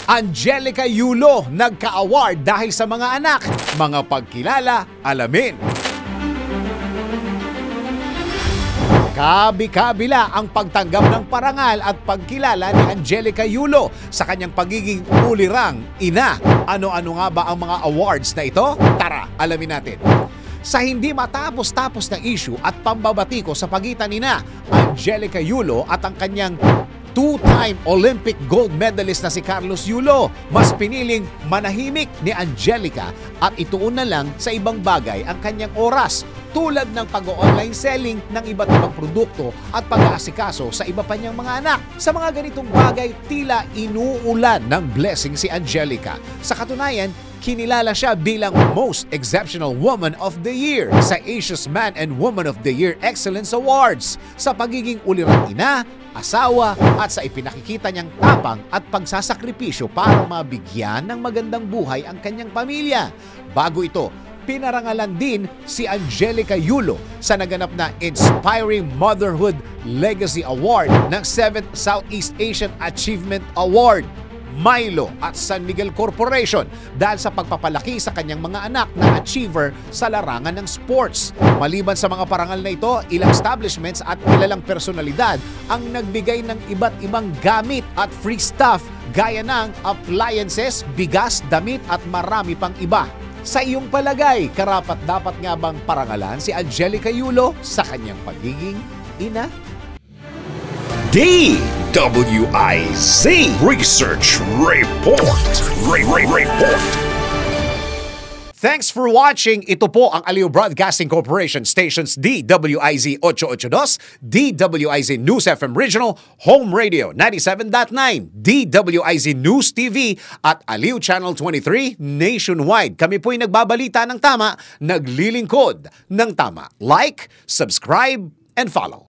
Angelica Yulo nagka-award dahil sa mga anak. Mga pagkilala, alamin. Kabi-kabila ang pagtanggap ng parangal at pagkilala ni Angelica Yulo sa kanyang pagiging ulirang ina. Ano-ano nga ba ang mga awards na ito? Tara, alamin natin. Sa hindi matapos-tapos na issue at pambabatiko sa pagitan ni Angelica Yulo at ang kanyang two-time Olympic gold medalist na si Carlos Yulo, mas piniling manahimik ni Angelica at ituon na lang sa ibang bagay ang kanyang oras, tulad ng pag-online selling ng iba't ibang produkto at pag-aasikaso sa iba pa niyang mga anak. Sa mga ganitong bagay, tila inuulan ng blessing si Angelica. Sa katunayan, kinilala siya bilang Most Exceptional Woman of the Year sa Asia's Man and Woman of the Year Excellence Awards sa pagiging ulirang ina, asawa at sa ipinakikita niyang tapang at pagsasakripisyo para mabigyan ng magandang buhay ang kanyang pamilya. Bago ito, pinarangalan din si Angelica Yulo sa naganap na Inspiring Motherhood Legacy Award ng 7th Southeast Asian Achievement Award, Milo at San Miguel Corporation dahil sa pagpapalaki sa kanyang mga anak na achiever sa larangan ng sports. Maliban sa mga parangal na ito, ilang establishments at kilalang personalidad ang nagbigay ng iba't ibang gamit at free stuff gaya ng appliances, bigas, damit at marami pang iba. Sa iyong palagay, karapat-dapat nga bang parangalan si Angelica Yulo sa kanyang pagiging ina? DWIZ Research Report. Report. Thanks for watching. Ito po ang Aliw Broadcasting Corporation stations DWIZ 882, DWIZ News FM Regional, Home Radio 97.9, DWIZ News TV at Aliw Channel 23 nationwide. Kami po'y nagbabalita ng tama, naglilingkod ng tama. Like, subscribe, and follow.